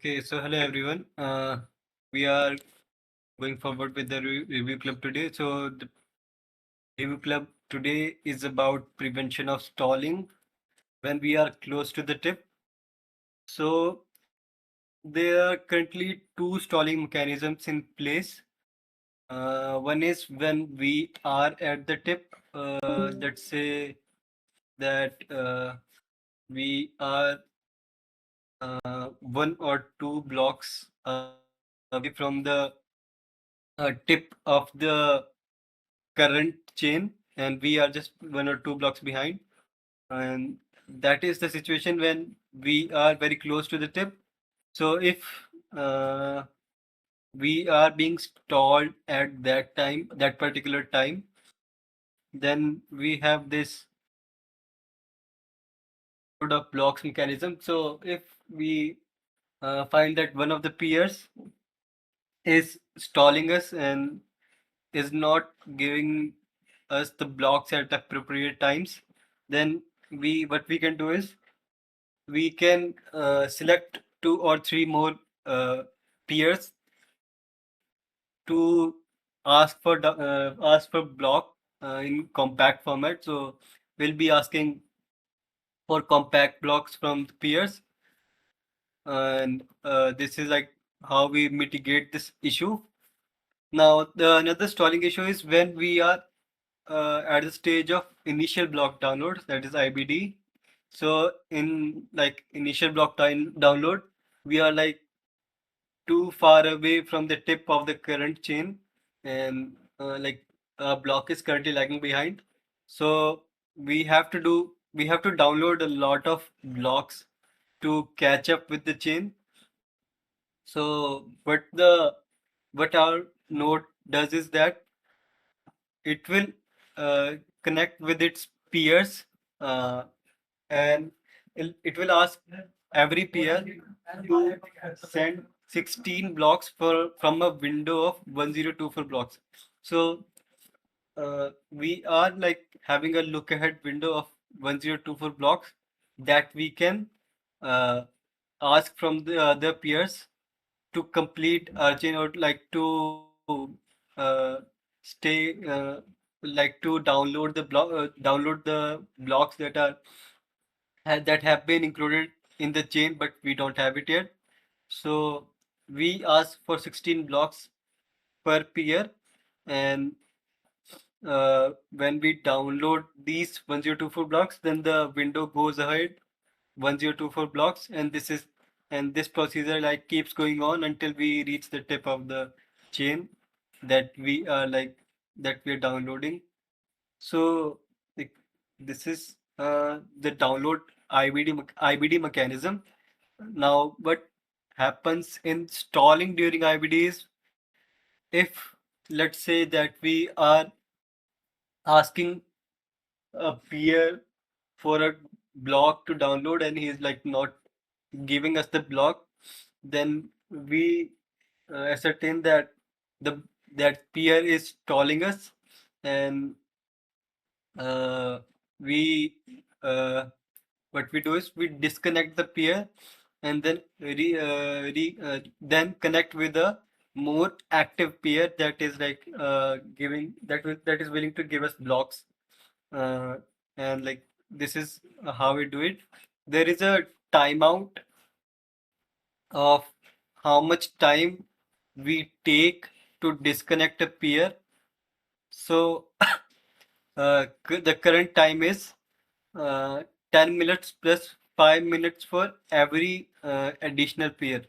Okay, so hello everyone. We are going forward with the review club today. So the review club today is about prevention of stalling when we are close to the tip. So there are currently two stalling mechanisms in place. One is when we are at the tip. Let's say that we are 1 or 2 blocks away from the tip of the current chain, and we are just 1 or 2 blocks behind. And that is the situation when we are very close to the tip. So if uh, we are being stalled at that particular time, then we have this download of blocks mechanism. So if we find that one of the peers is stalling us and is not giving us the blocks at appropriate times, then we what we can do is we can select 2 or 3 more peers to ask for block in compact format. So we'll be asking for compact blocks from the peers, and this is like how we mitigate this issue. Now, the another stalling issue is when we are at the stage of initial block download, that is IBD. So in like initial block time download, we are like too far away from the tip of the current chain, and like a block is currently lagging behind. So we have to download a lot of blocks to catch up with the chain. So what our node does is that it will uh, connect with its peers, uh, and it will ask every peer to send 16 blocks from a window of 1024 blocks. So we are like having a look ahead window of 1024 blocks that we can uh, ask from the other peers to complete our chain, or like to stay like to download the blocks that have been included in the chain, but we don't have it yet. So we ask for 16 blocks per peer, and when we download these 1024 blocks, then the window goes ahead 1024 blocks, and this procedure like keeps going on until we reach the tip of the chain that we are downloading. So like, this is the download IBD mechanism. Now, what happens in stalling during IBD is, if let's say that we are asking a peer for a block to download and he is like not giving us the block, then we ascertain that the that peer is stalling us, and uh, we what we do is we disconnect the peer, and then then connect with a more active peer that is like that is willing to give us blocks, uh, and like this is how we do it. There is a timeout of how much time we take to disconnect a peer. So the current time is uh, 10 minutes plus 5 minutes for every additional peer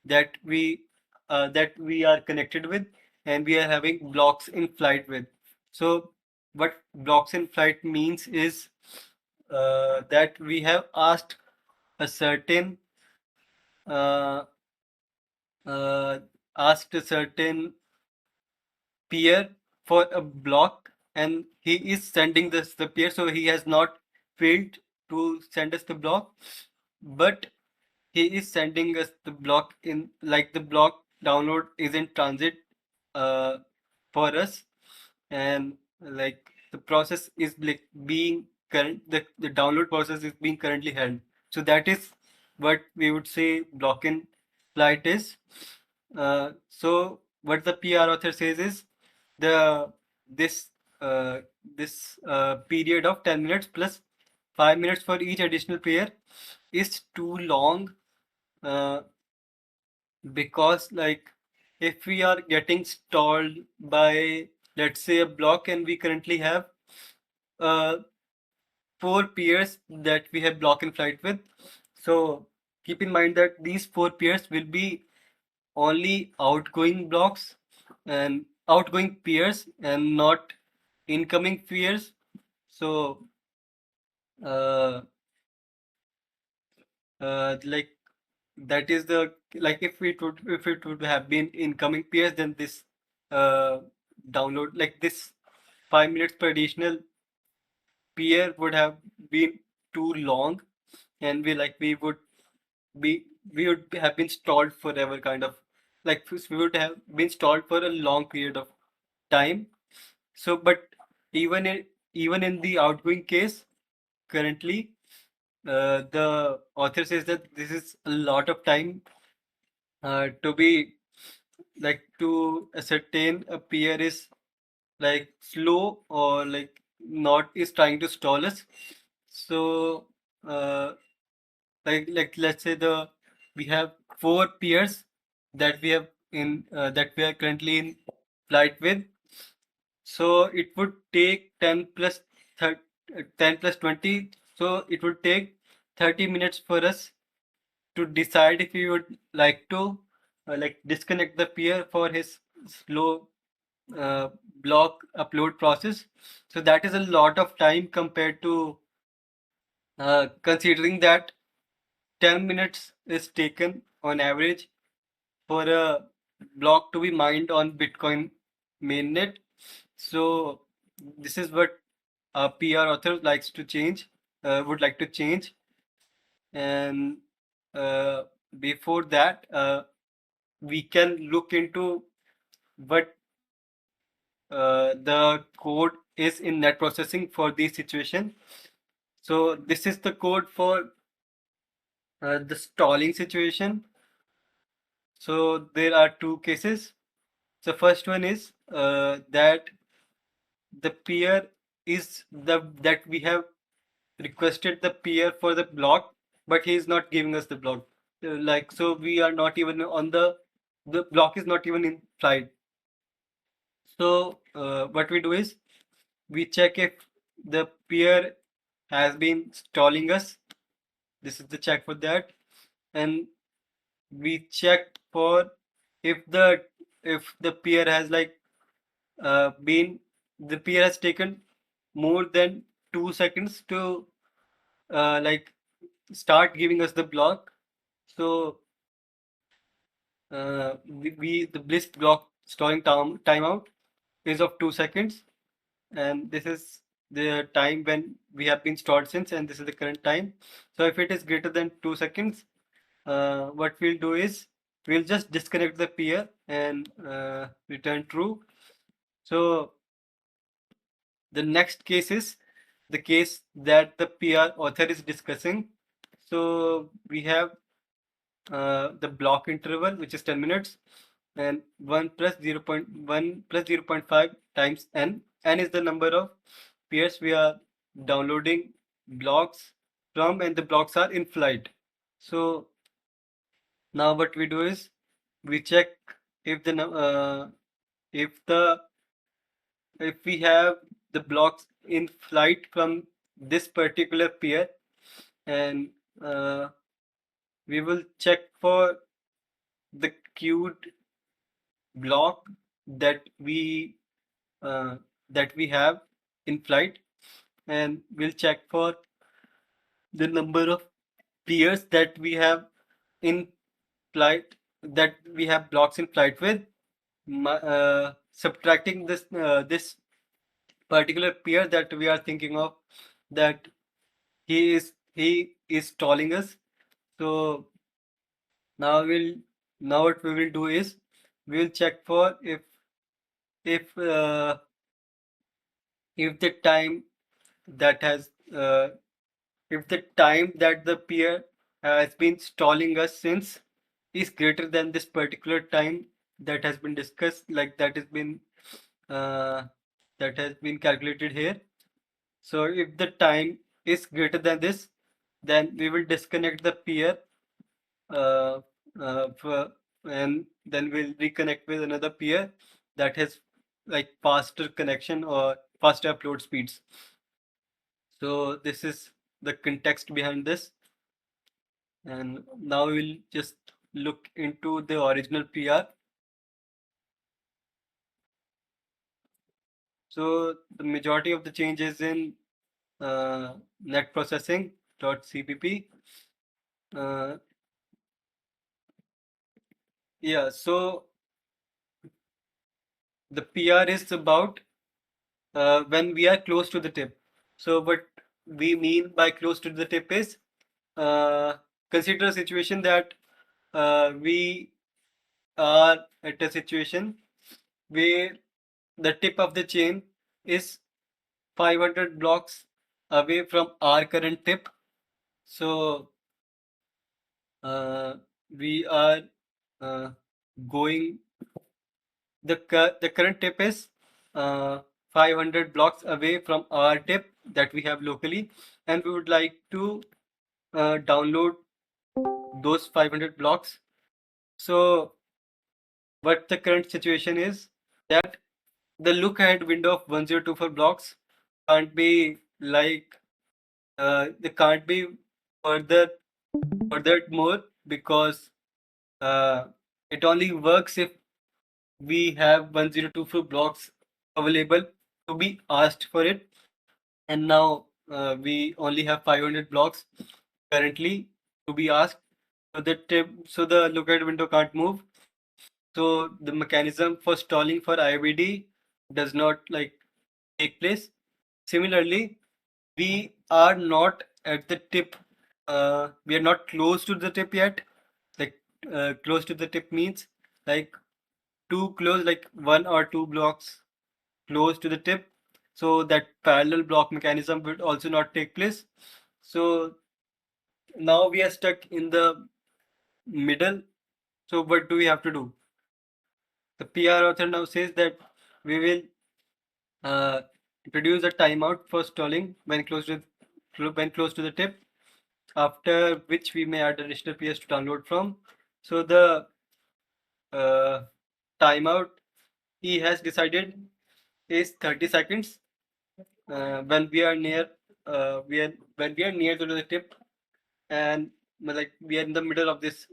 that we are connected with, and we are having blocks in flight with. So what blocks in flight means is that we have asked a certain uh, uh, asked a certain peer for a block, and he is sending this the peer, so he has not failed to send us the block, but he is sending us the block in like the block download is in transit uh, for us, and like the process is like being the download process is being currently held. So that is what we would say block in. flight is. So what the PR author says is the this period of 10 minutes plus 5 minutes for each additional pair is too long, uh, because like if we are getting stalled by, let's say, a block, and we currently have uh, four peers that we have block in flight with. So keep in mind that these four peers will be only outgoing blocks and outgoing peers and not incoming peers. So uh, like that is the, like if it would have been incoming peers, then this uh, download, like this 5 minutes per additional peer would have been too long, and be we would have been stalled forever, kind of, like we would have been stalled for a long period of time. So but even in even in the outgoing case currently, the author says that this is a lot of time to be, like, to ascertain a peer is like slow or like not is trying to stall us. So uh, like let's say we have four peers that we have in that we are currently in flight with. So it would take 10 plus 20. So it would take 30 minutes for us to decide if we would like to like disconnect the peer for his slow uh, block upload process. So that is a lot of time compared to considering that 10 minutes is taken on average for a block to be mined on Bitcoin mainnet. So this is what a PR author likes to change, would like to change. And uh, before that, we can look into what the code is in net processing for this situation. So this is the code for the stalling situation. So there are two cases. The first one is that the peer is the that we have requested the peer for the block, but he is not giving us the block. Like, so we are not even on the block is not even in flight. So what we do is we check if the peer has been stalling us. This is the check for that, and we check for if the peer has like been the peer has taken more than 2 seconds to like start giving us the block. So the bliss block storing timeout is of 2 seconds, and this is the time when we have been stored since, and this is the current time. So if it is greater than 2 seconds, what we'll do is we'll just disconnect the peer and return true. So the next case is the case that the PR author is discussing. So we have the block interval, which is 10 minutes, and 1 plus 0.1 plus 0.5 times n. N is the number of peers we are downloading blocks from, and the blocks are in flight. So now what we do is we check if the if we have the blocks in flight from this particular peer, and uh, we will check for the queued block that we uh, that we have in flight, and we'll check for the number of peers that we have in flight, that we have blocks in flight with, subtracting this particular peer that we are thinking of, that he is stalling us. So now what we will do is we'll check for if uh, if the time that has if the time that the peer has been stalling us since is greater than this particular time that has been discussed, like uh, that has been calculated here. So if the time is greater than this, then we will disconnect the peer, uh, and then we'll reconnect with another peer that has like faster connection or faster upload speeds. So this is the context behind this. And now we'll just look into the original PR. So the majority of the change is in net processing .cpp. Uh, yeah, so the PR is about when we are close to the tip. So what we mean by close to the tip is, uh, consider a situation that we are at a situation where the tip of the chain is 500 blocks away from our current tip. So we are uh, going the current tip is uh, 500 blocks away from our tip that we have locally, and we would like to download those 500 blocks. So what the current situation is that the look ahead window of 1024 blocks can't be like they can't be further furthered more, because uh, it only works if we have 1024 blocks available to be asked for it. And now we only have 500 blocks currently to be asked. So the lookout window can't move. So the mechanism for stalling for IBD does not like take place. Similarly, we are not at the tip. We are not close to the tip yet. Like close to the tip means like too close, like 1 or 2 blocks close to the tip. So that parallel block mechanism would also not take place. So now we are stuck in the middle. So what do we have to do? The PR author now says that we will introduce a timeout for stalling when close to the tip, after which we may add additional PS to download from. So the uh, timeout he has decided is 30 seconds when we are near when we are near to the tip, and like we are in the middle of this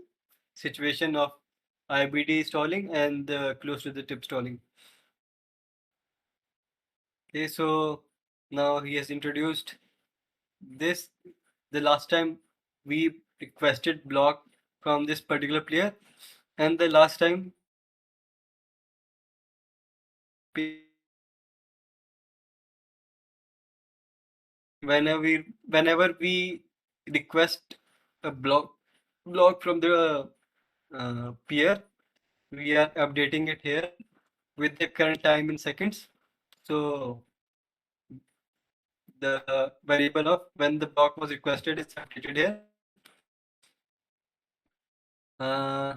situation of IBD stalling and close to the tip stalling. Okay, so now he has introduced this. The last time we requested block from this particular player, and the last time whenever we request a block from the peer, we are updating it here with the current time in seconds. So the variable of when the block was requested is updated here. Uh,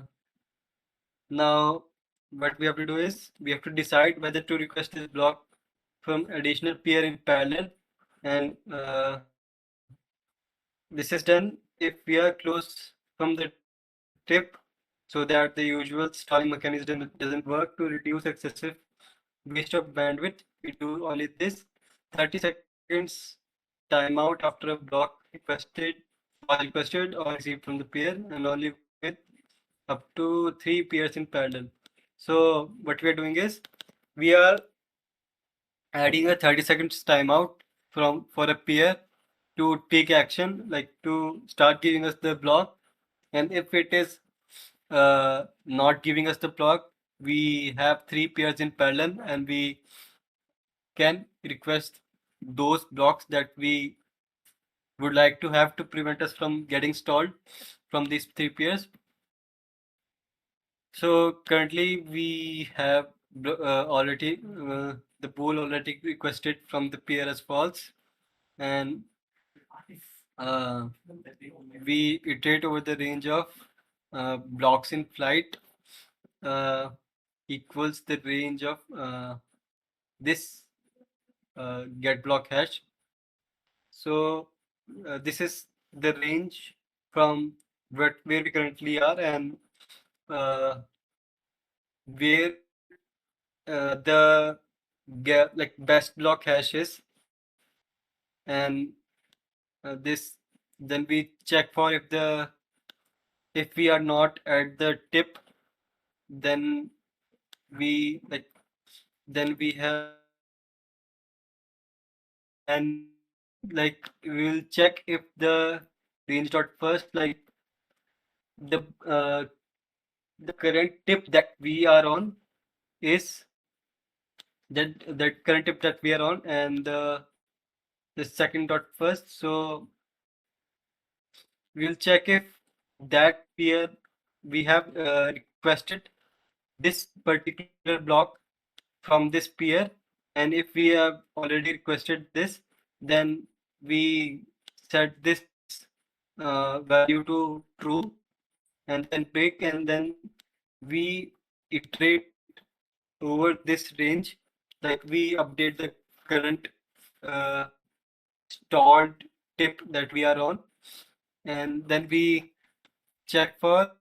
Now what we have to do is we have to decide whether to request this block from additional peer in parallel, and this is done if we are close from the tip, so that the usual stalling mechanism doesn't work to reduce excessive waste of bandwidth. We do only this 30 seconds timeout after a block requested or received from the peer, and only with up to 3 peers in parallel. So what we are doing is we are adding a 30 seconds timeout from for a peer to take action, like to start giving us the block. And if it is not giving us the block, we have 3 peers in parallel, and we can request those blocks that we would like to have to prevent us from getting stalled from these 3 peers. So currently we have already the pool already requested from the peer as false, and uh, we iterate over the range of blocks in flight uh, equals the range of this get block hash. So this is the range from where we currently are and uh, where the like best block hash is, and this then we check for if we are not at the tip, then we like then we have and like we'll check if the range dot first like the uh, the current tip that we are on is that current tip that we are on, and the second dot first. So we'll check if that peer we have requested this particular block from this peer, and if we have already requested this, then we set this value to true and then pick, and then we iterate over this range, like we update the current uh, stalled tip that we are on, and then we check for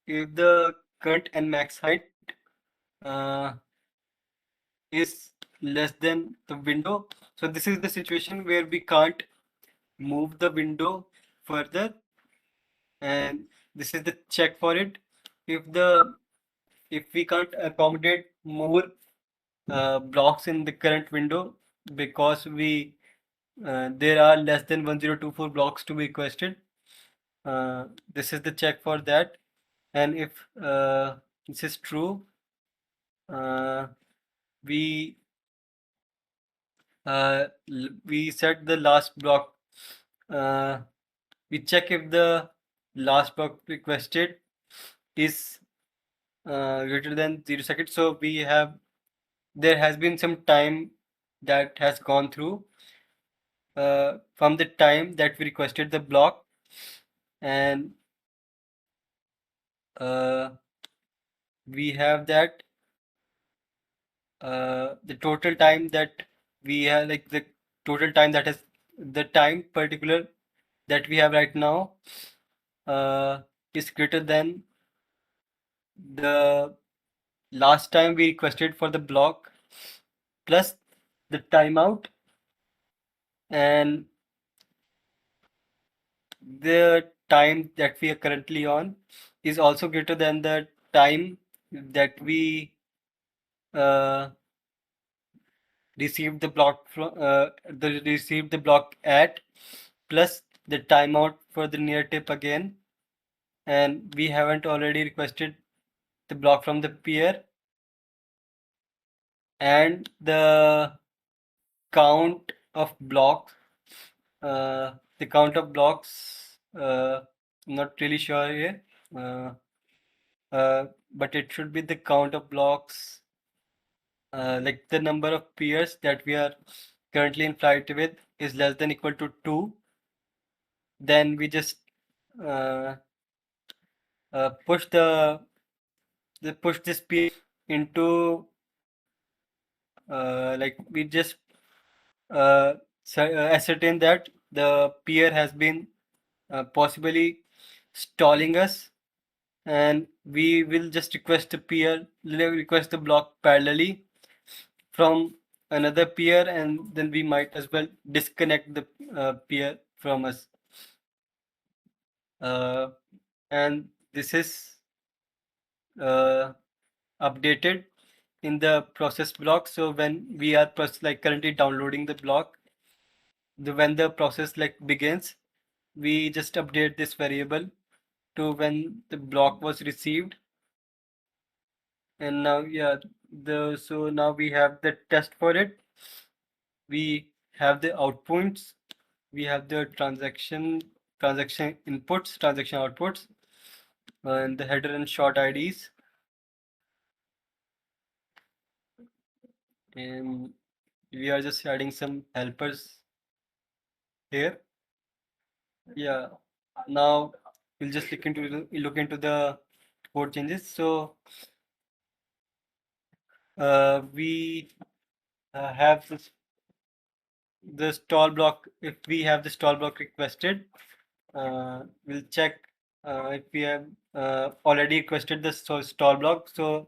if the current and max height uh, is less than the window. So this is the situation where we can't move the window further, and this is the check for it. If the if we can't accommodate more blocks in the current window because we there are less than 1024 blocks to be requested. This is the check for that, and if this is true, uh, we we set the last block. Uh, we check if the last block requested is greater than 0 seconds. So we have there has been some time that has gone through from the time that we requested the block, and uh, we have that the total time that we have, like the total time that is the time particular that we have right now is greater than the last time we requested for the block plus the timeout, and the time that we are currently on is also greater than the time that we uh, received the block from received the block at plus the timeout for the near tip again, and we haven't already requested the block from the peer, and the count of blocks the count of blocks not really sure here, uh, but it should be the count of blocks like the number of peers that we are currently in flight with is less than equal to 2, then we just uh, push push this peer into like we just ascertain that the peer has been possibly stalling us, and we will just request the peer request the block parallelly from another peer, and then we might as well disconnect the peer from us, uh, and this is uh, updated in the process block. So when we are like currently downloading the block, when the process like begins, we just update this variable to when the block was received, and now yeah the so now we have the test for it. We have the outputs, we have the transaction inputs, transaction outputs, and the header and short IDs, and we are just adding some helpers here. Yeah. Now we'll just look into the code changes. So we have the stall block. If we have the stall block requested, we'll check if we have already requested the stall block. So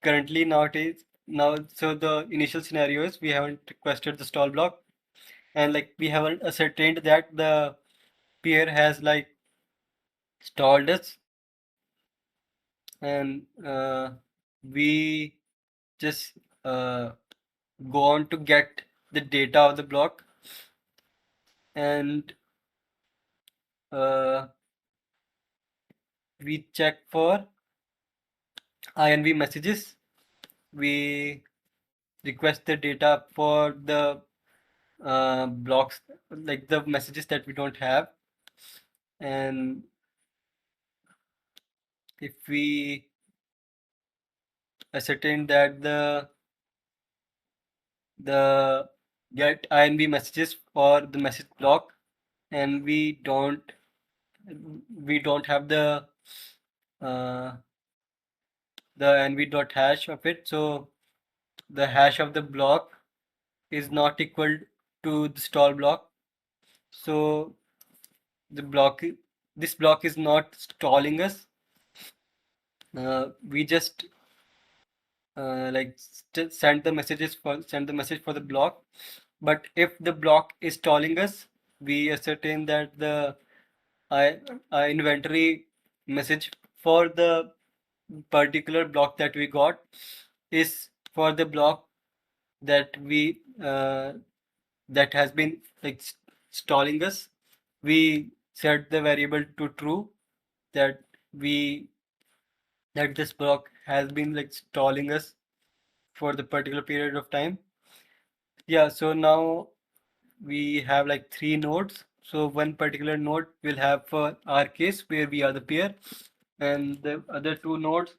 currently nowadays now, so the initial scenario is we haven't requested the stall block, and like we haven't ascertained that the peer has like stalled us, and we just go on to get the data of the block, and uh, we check for INV messages. We request the data for the blocks, like the messages that we don't have, and if we ascertain that the get INV messages for the message block, and we don't have uh, the NV dot hash of it, so the hash of the block is not equal to the stall block. So the this block is not stalling us. We just send the message for the block. But if the block is stalling us, we ascertain that the I, inventory message for the particular block that we got is for the block that we that has been like stalling us. We set the variable to true, that we that this block has been like stalling us for the particular period of time. Yeah, so now we have like three nodes. So one particular node will have for our case where we are the peer, and the other two nodes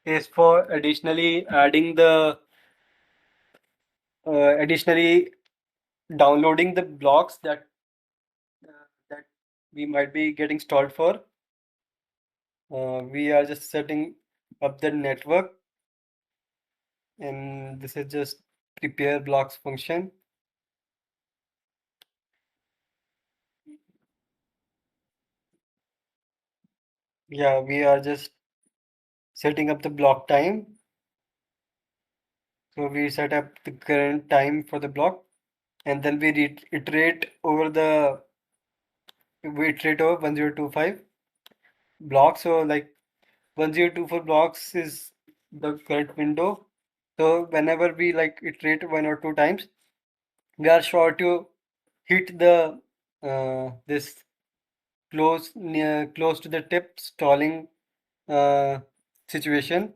is for additionally downloading the blocks that we might be getting stalled for. We are just setting up the network, and this is just prepare blocks function. Yeah, we are just setting up the block time. So we set up the current time for the block, and then we iterate over 1025 blocks. So like 1024 blocks is the current window. So whenever we like iterate one or two times, we are sure to hit the this close to the tip stalling uh, situation,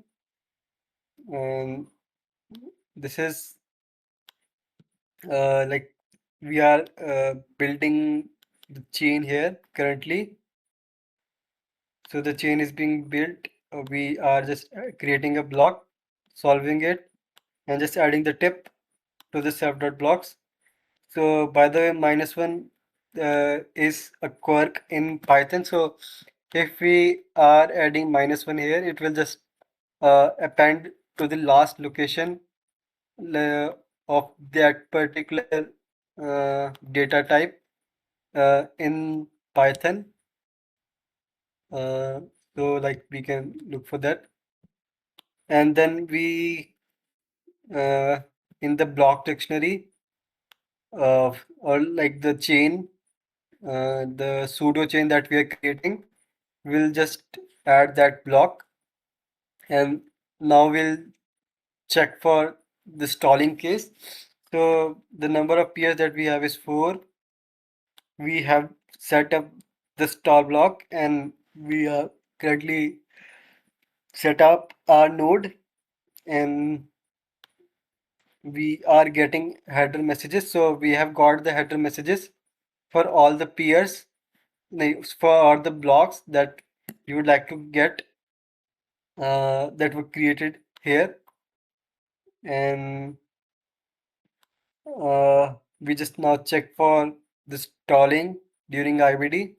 and this is like we are building the chain here currently. So the chain is being built. We are just creating a block, solving it, and just adding the tip to the self dot blocks. So by the way, -1 is a quirk in Python. So if we are adding -1 here, it will just append to the last location of that particular data type in Python. Uh, so like we can look for that, and then we uh, in the block dictionary or like the chain, the pseudo chain that we are creating, we'll just add that block, and now we'll check for the stalling case. So the number of peers that we have is 4. We have set up the stall block, and we are currently set up our node, and we are getting header messages. So we have got the header messages for all the peers, like, for all the blocks that you would like to get that were created here, and we just now check for the stalling during IVD.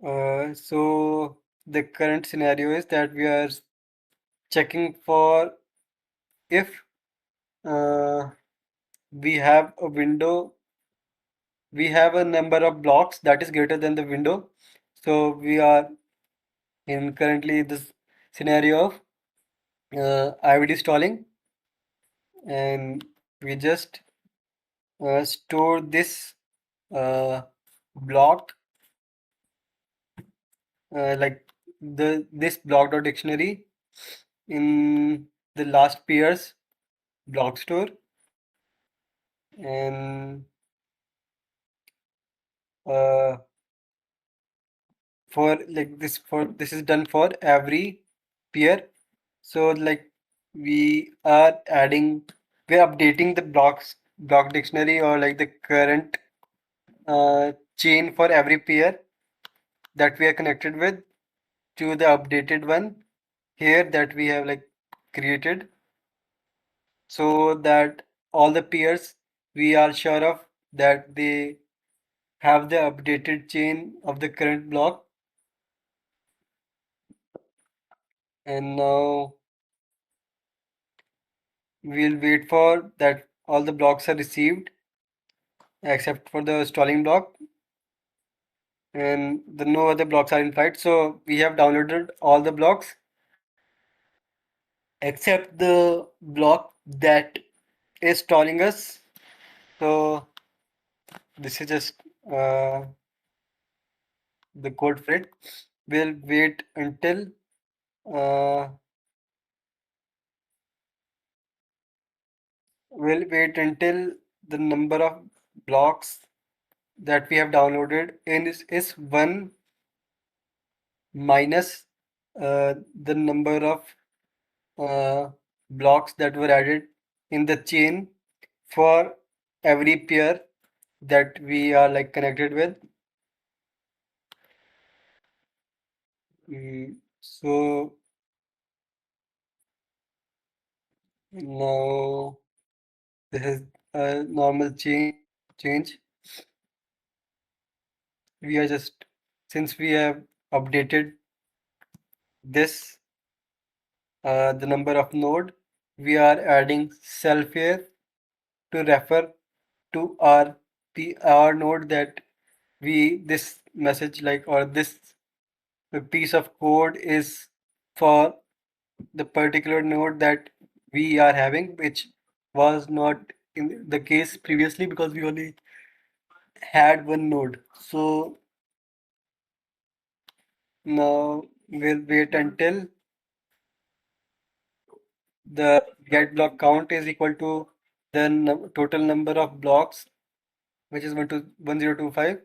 So the current scenario is that we are checking for if uh, we have a window, we have a number of blocks that is greater than the window. So we are in currently this scenario of IVD stalling, and we just store this uh, block like this block dot dictionary in the last pair's block store, and uh, for this is done for every pair. So like we are adding, we're updating the block dictionary or like the current chain for every pair that we are connected with to the updated one here that we have like created, so that all the pairs we are sure of that they have the updated chain of the current block. And now we'll wait for that all the blocks are received except for the stalling block, and the no other blocks are in flight. So we have downloaded all the blocks except the block that is stalling us. So this is just the code for it. We'll wait until uh, the number of blocks that we have downloaded is one minus the number of uh, blocks that were added in the chain for every pair that we are like connected with. So now this is a normal change. We are just, since we have updated this the number of node, we are adding self here to refer to our node that we this message like or this piece of code is for the particular node that we are having, which was not in the case previously because we only had one node. So now we'll wait until the get block count is equal to the total number of blocks, which is 1025,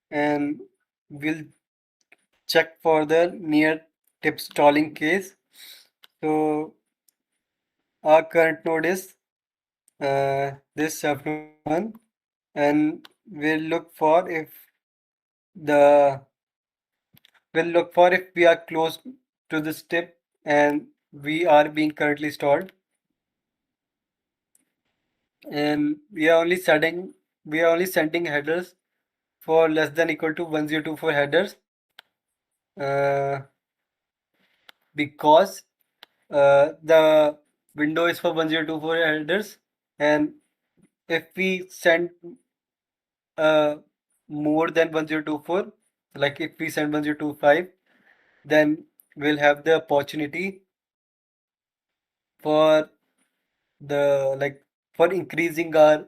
and we'll check for the near tip stalling case. So our current node is this self node 1, and we'll look for if the we'll look for if we are close to this tip and we are being currently stalled, and we are only sending headers for less than equal to 1024 headers uh, because the window is for 1024 headers, and if we send uh, more than 1024, like if we send 1025, then we'll have the opportunity for the like for increasing our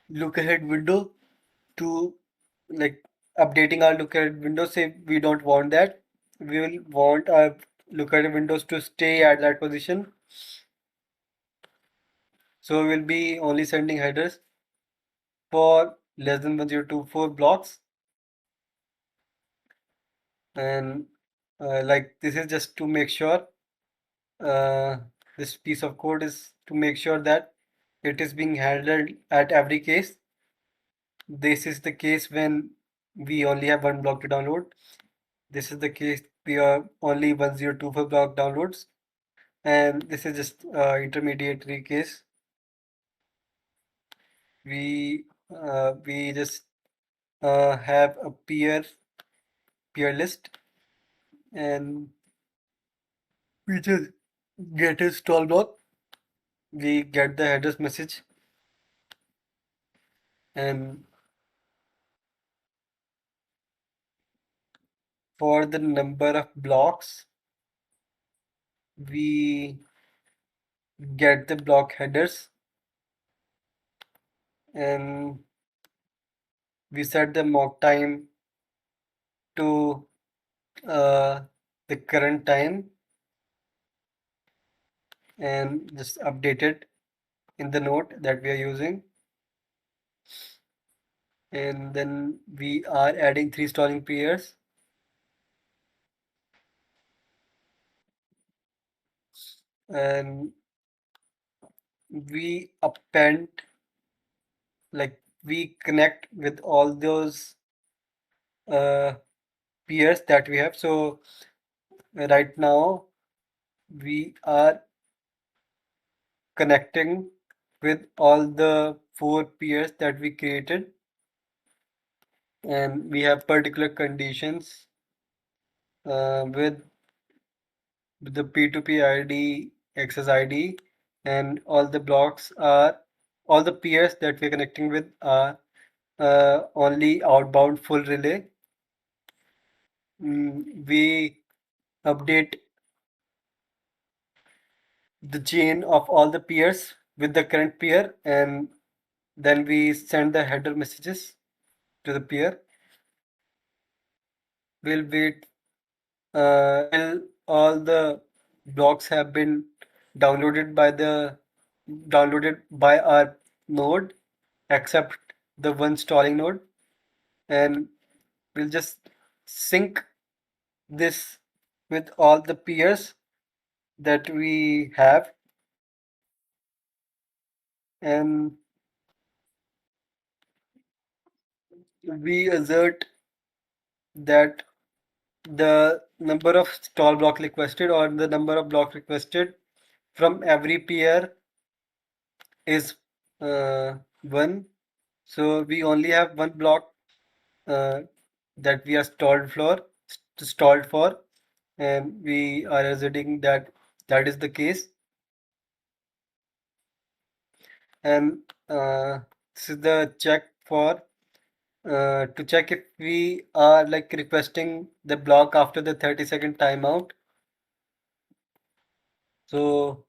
look ahead window to like updating our look ahead windows if we don't want that. We will want our look ahead windows to stay at that position. So we'll be only sending headers for less than 1024 blocks, and like this is just to make sure uh, this piece of code is to make sure that it is being handled at every case. This is the case when we only have one block to download. This is the case we are only 1024 block downloads, and this is just intermediary case. We just have a peer list, and we just get a stall block. We get the headers message, and for the number of blocks, we get the block headers, and we set the mock time to uh, the current time and just update it in the node that we are using. And then we are adding three stalling pairs, and we append, like we connect with all those uh, pairs that we have. So right now we are connecting with all the four pairs that we created, and we have particular conditions with the P2P ID, access ID, and all the peers that we're connecting with are only outbound full relay. We update the chain of all the peers with the current peer, and then we send the header messages to the peer. We'll wait till all the blocks have been downloaded by the downloaded by our node, except the one stalling node, and we'll just sync this with all the peers that we have, and we assert that the number of stall block requested or the number of block requested from every peer is one. So we only have one block uh, that we are stalled for, and we are asserting that that is the case. And this is the check for to check if we are like requesting the block after the 30-second timeout. So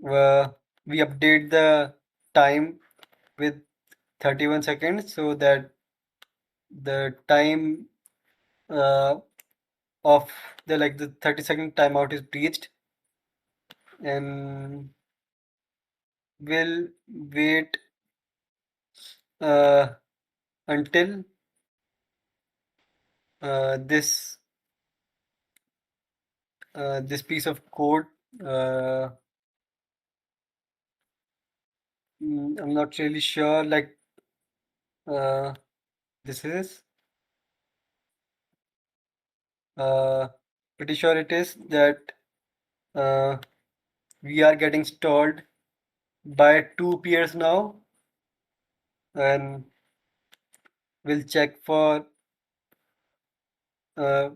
uh, we update the time with 31 seconds so that the time uh, of the 30-second timeout is breached, and we'll wait uh, until this this piece of code. uh, I'm not really sure, like uh, this is pretty sure it is that uh, we are getting stalled by two peers now, and we'll check for uh,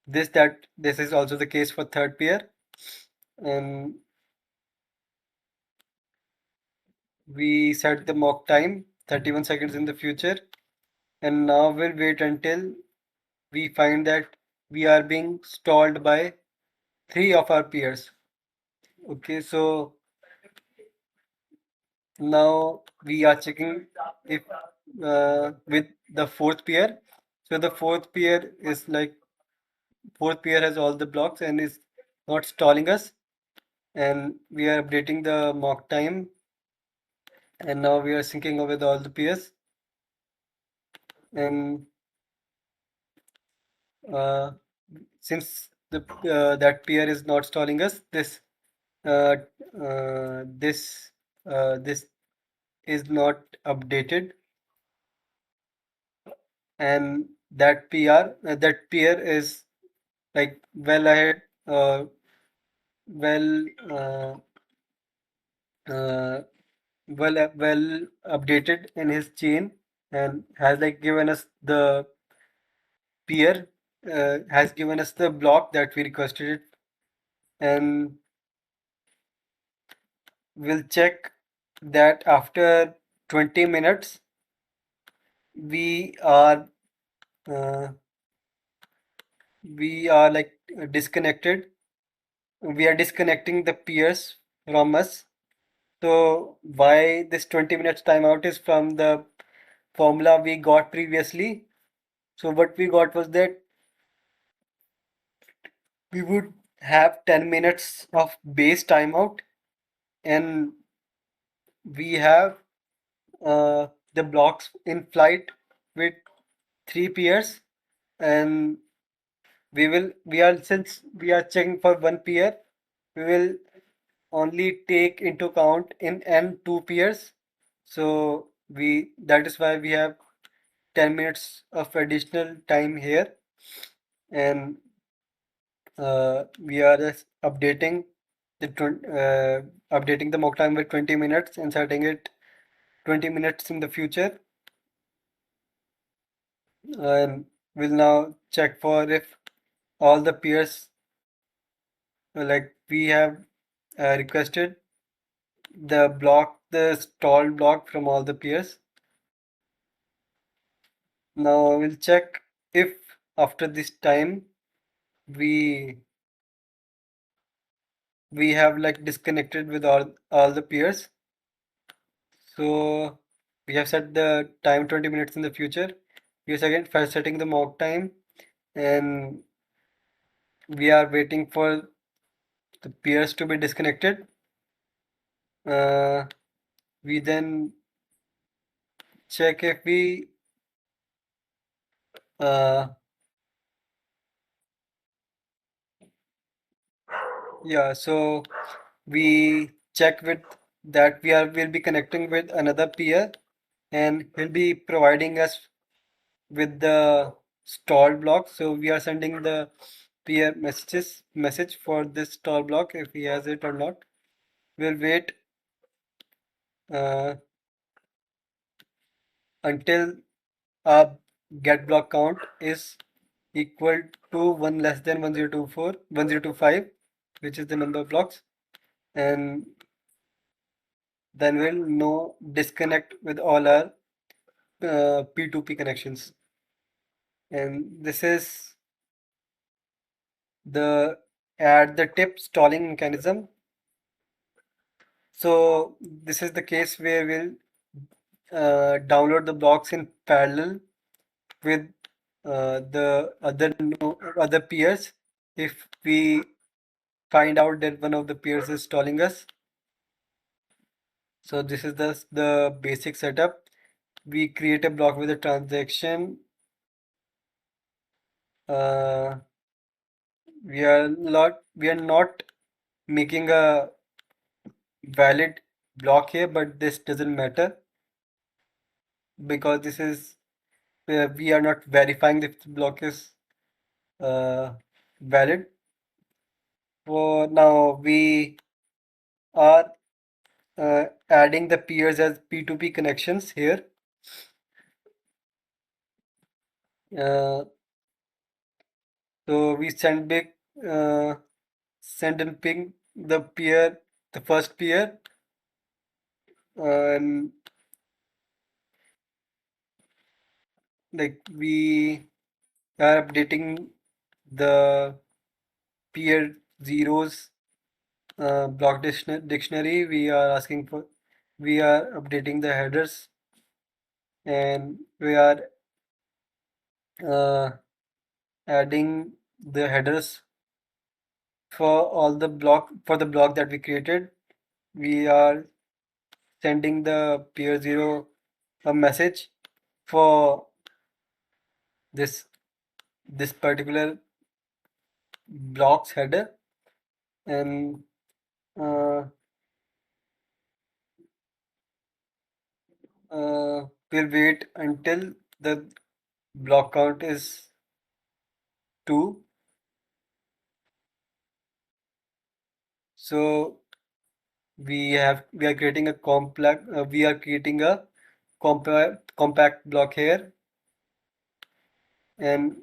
that this is also the case for third pair, and we set the mock time 31 seconds in the future, and now we'll wait until we find that we are being stalled by three of our peers. Okay, so now we are checking if with the fourth pair. So the fourth pair has all the blocks and is not stalling us, and we are updating the mock time, and now we are syncing up with all the peers, and uh, since the that pair is not stalling us, uh, this this is not updated, and that pair is like well ahead, well uh, uh, well updated in his chain, and has like given us the peer, has given us the block that we requested it, and we'll check that after 20 minutes we are uh, we are like disconnected. We are disconnecting the peers from us. So why this 20 minutes timeout is from the formula we got previously. So what we got was that we would have 10 minutes of base timeout, and we have the blocks in flight with three peers, and we are since we are checking for one peer, we will only take into account in n two peers. So we that is why we have 10 minutes of additional time here, and we are just updating the mock time with 20 minutes, inserting it 20 minutes in the future, and we'll now check for if all the peers like we have requested the stalled block from all the peers. Now we'll check if after this time we we have like disconnected with all the peers. So we have set the time 20 minutes in the future. We are again first setting the mock time, and we are waiting for the peers to be disconnected. Uh, we then check if we uh, yeah, so we check with that we'll be connecting with another peer, and he'll be providing us with the stall block. So we are sending the peer message for this stall block if he has it or not. We'll wait uh, until our get block count is equal to 1 less than 1025, which is the number of blocks, and then we'll know disconnect with all our P2P connections. And this is the add the tip stalling mechanism. So this is the case where we'll download the blocks in parallel with the other peers. If we find out that one of the peers is stalling us, so this is the basic setup. We create a block with a transaction. Uh, we are not making a valid block here, but this doesn't matter because this is we are not verifying if the block is uh, valid. For now, we are adding the peers as P2P connections here. Uh, so we uh, send and ping the first peer, and like we are updating the peer zeros dictionary. We are updating the headers, and we are uh, adding the headers for the block that we created. We are sending the peer zero a message for this particular block's header, and uh, we'll wait until the block count is 2. So we are creating a compact block here, and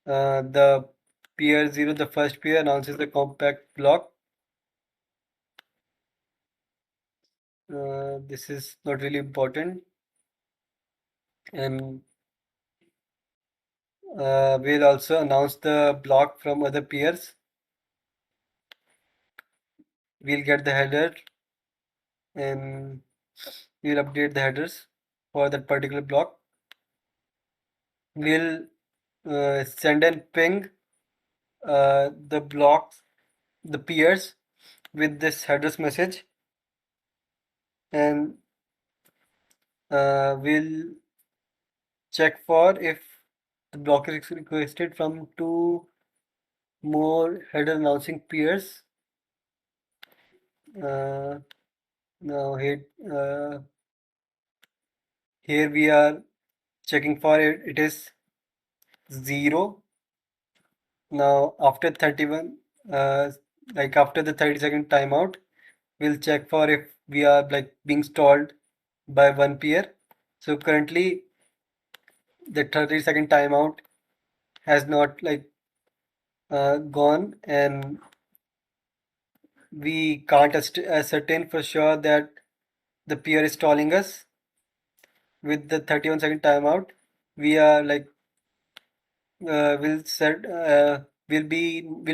the peer 0, the first peer, announces the compact block. This is not really important, and we'll also announce the block from other peers. We'll get the header, and we'll update the headers for that particular block. We'll send and ping the blocks, the peers, with this headers message, and we'll check for if the block is requested from two more header announcing peers. Uh, now here we are checking for it. It is 0. Now after 31, like after the 30-second timeout, we'll check for if we are like being stalled by one peer. So currently the 30-second timeout has not like gone, and we can't ascertain for sure that the peer is stalling us with the 31-second timeout. We are like we'll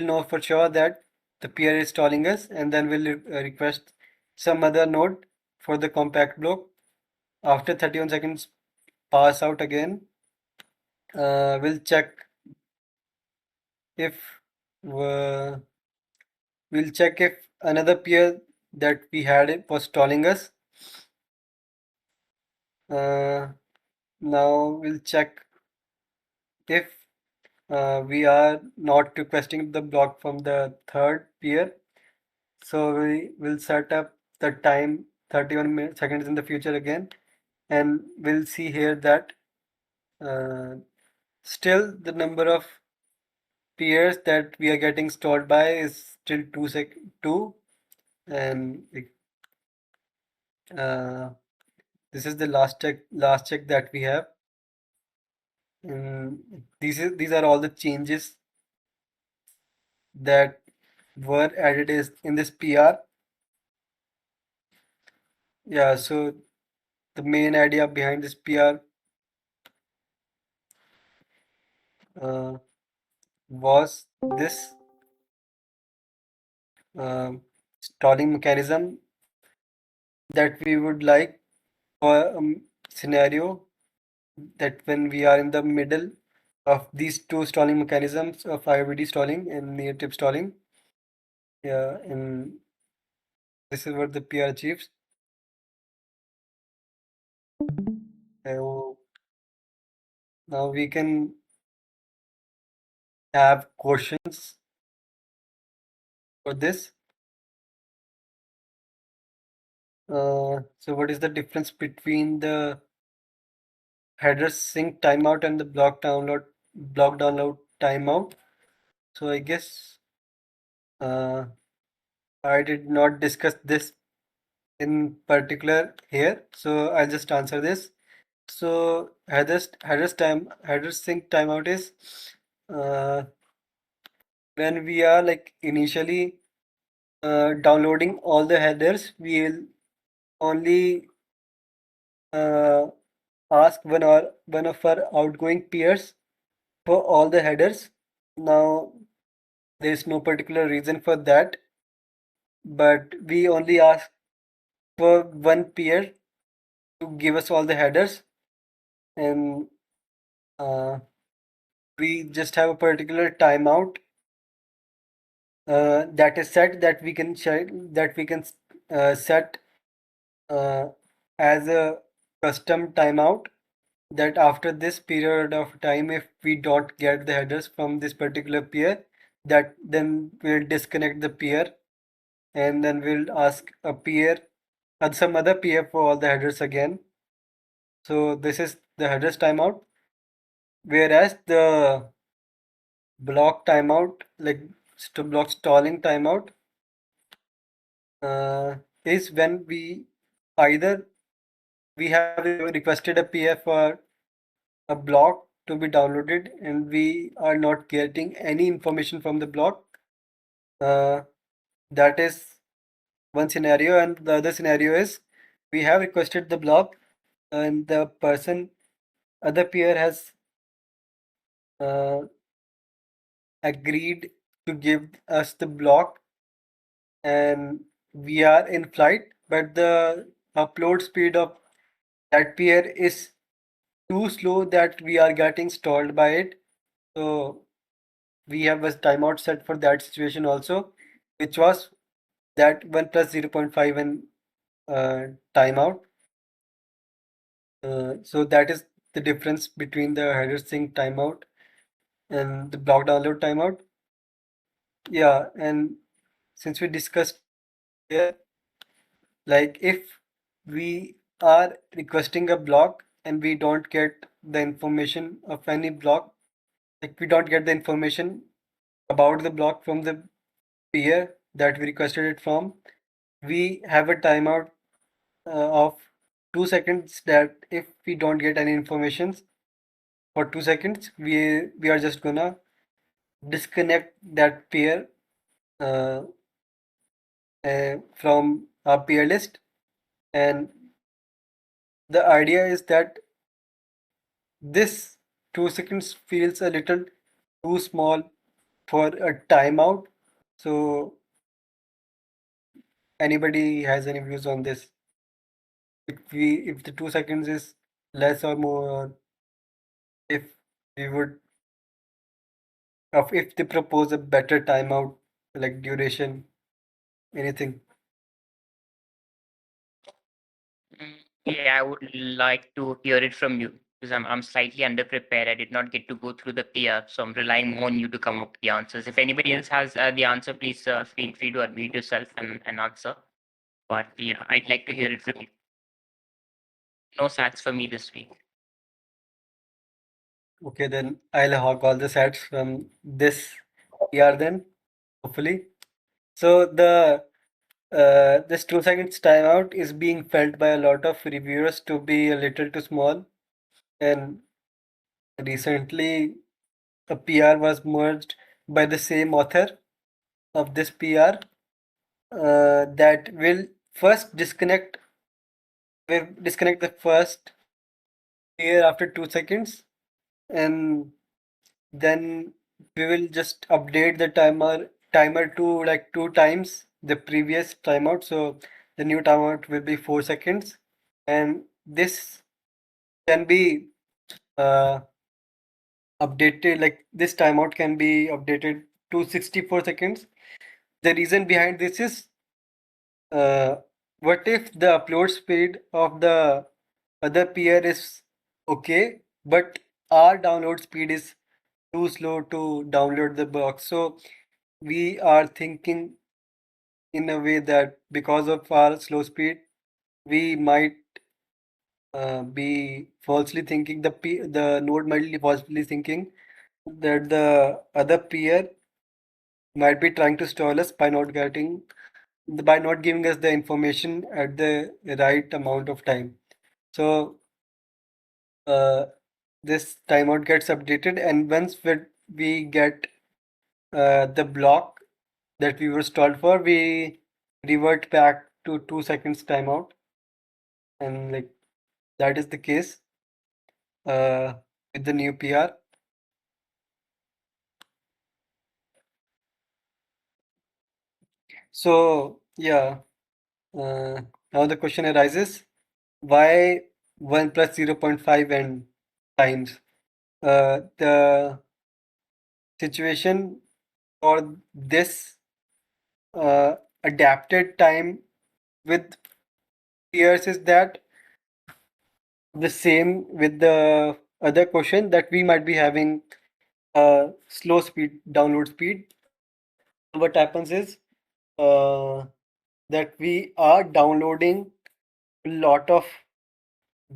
know for sure that the peer is stalling us, and then we'll request some other node for the compact block. After 31 seconds pass out again, we'll check if uh, we'll check if another peer that we had was stalling us. Uh, Now we'll check if we are not requesting the block from the third peer. So we will set up the time 31 seconds in the future again, and we'll see here that uh, still the number of peers that we are getting stalled by is still 2, and uh, this is the last check that we have. And these are all the changes that were added is in this PR. Yeah, so the main idea behind this PR uh, was this stalling mechanism that we would like for a scenario that when we are in the middle of these two stalling mechanisms of IOBD stalling and near tip stalling. Yeah, and this is what the PR achieves. So now we can have questions for this. So what is the difference between the header sync timeout and the block download timeout? So I guess uh, I did not discuss this in particular here, so I'll just answer this. So header sync timeout is uh, when we are like initially downloading all the headers, we'll only uh, ask one of our outgoing peers for all the headers. Now there is no particular reason for that, but we only ask for one peer to give us all the headers, and uh, we just have a particular timeout that is set that we can set uh, as a custom timeout, that after this period of time, if we don't get the headers from this particular peer, that then we'll disconnect the peer, and then we'll ask a peer some other peer for all the headers again. So this is the headers timeout, whereas the block timeout, like block stalling timeout, is when we either we have requested a peer for a block to be downloaded and we are not getting any information from the block. Uh, that is one scenario, and the other scenario is we have requested the block and the person, other peer has uh, agreed to give us the block and we are in flight, but the upload speed of that peer is too slow that we are getting stalled by it. So we have a timeout set for that situation also, which was that 1 plus 0.5 and timeout. So that is the difference between the header sync timeout and the block download timeout. Yeah, and since we discussed here, like if we are requesting a block and we don't get the information of any block, like we don't get the information about the block from the peer that we requested it from, we have a timeout of 2 seconds that if we don't get any information for 2 seconds, we are just gonna disconnect that peer uh, from our peer list. And the idea is that this 2 seconds feels a little too small for a timeout. So anybody has any views on this? If the 2 seconds is less or more, or if we would if they propose a better timeout like duration, anything. Yeah, I would like to hear it from you because I'm slightly underprepared. I did not get to go through the PR, so I'm relying more on you to come up with the answers. If anybody else has the answer, please feel free to unmute yourself and answer. But yeah, I'd like to hear it from you. No sats for me this week. Okay, then I'll hog all the sets from this PR then, hopefully. So this 2 seconds timeout is being felt by a lot of reviewers to be a little too small. And recently a PR was merged by the same author of this PR that will first disconnect the first peer after 2 seconds, and then we will just update the timer to like 2 times the previous timeout. So the new timeout will be 4 seconds, and this can be uh, updated. Like this timeout can be updated to 64 seconds. The reason behind this is uh, what if the upload speed of the other peer is okay, but our download speed is too slow to download the box. So we are thinking in a way that because of our slow speed, we might be falsely thinking the node might be falsely thinking that the other peer might be trying to stall us by not giving us the information at the right amount of time. So uh, this timeout gets updated, and once we get the block that we were stalled for, we revert back to 2 seconds timeout, and like that is the case uh, with the new PR. So yeah, uh, now the question arises: why 1 plus 0.5 and times? The situation for this uh, adapted time with peers is that the same with the other question that we might be having slow speed download speed. What happens is uh, that we are downloading a lot of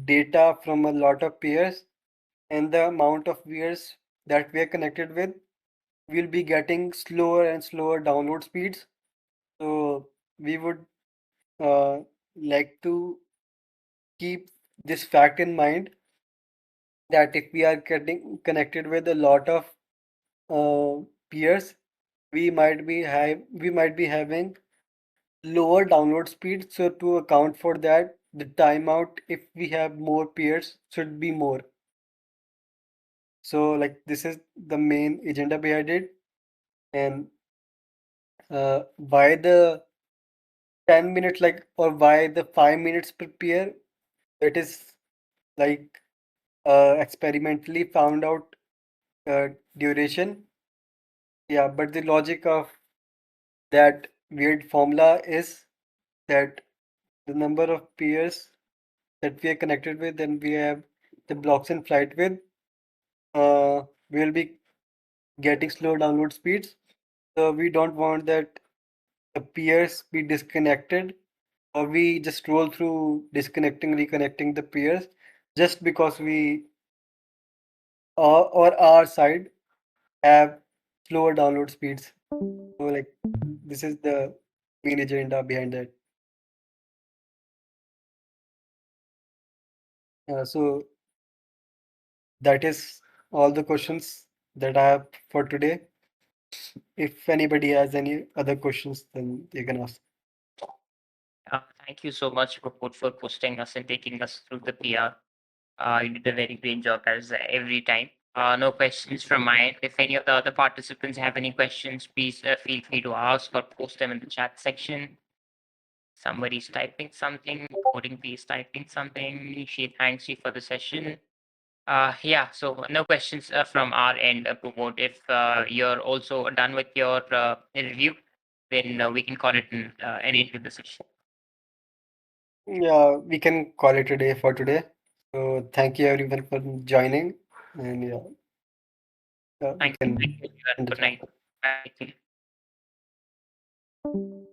data from a lot of peers, and the amount of peers that we are connected with will be getting slower and slower download speeds. So we would uh, like to keep this fact in mind that if we are getting connected with a lot of peers, we might be having lower download speed. So to account for that, the timeout if we have more peers should be more. So like this is the main agenda behind it, and why the 10 minutes like or why the 5 minutes per peer? It is like experimentally found out duration. Yeah, but the logic of that weird formula is that the number of peers that we are connected with and we have the blocks in flight with, we'll be getting slow download speeds. So we don't want that the peers be disconnected or we just roll through disconnecting, reconnecting the peers just because we or our side have slower download speeds. So like this is the main agenda behind that. So that is all the questions that I have for today. If anybody has any other questions, then you can ask. Thank you so much, Kaput, for hosting us and taking us through the PR. You did a very great job as every time. No questions from my end. If any of the other participants have any questions, please feel free to ask or post them in the chat section. Somebody's typing something, coding is typing something. She thanks you for the session. Yeah, so no questions from our end, Pramod. If you're also done with your review, then we can call it an end to the session. Yeah, we can call it a day for today. So thank you everyone for joining, and yeah, we Thank you. can Thank you. end the Good chat. night. Bye.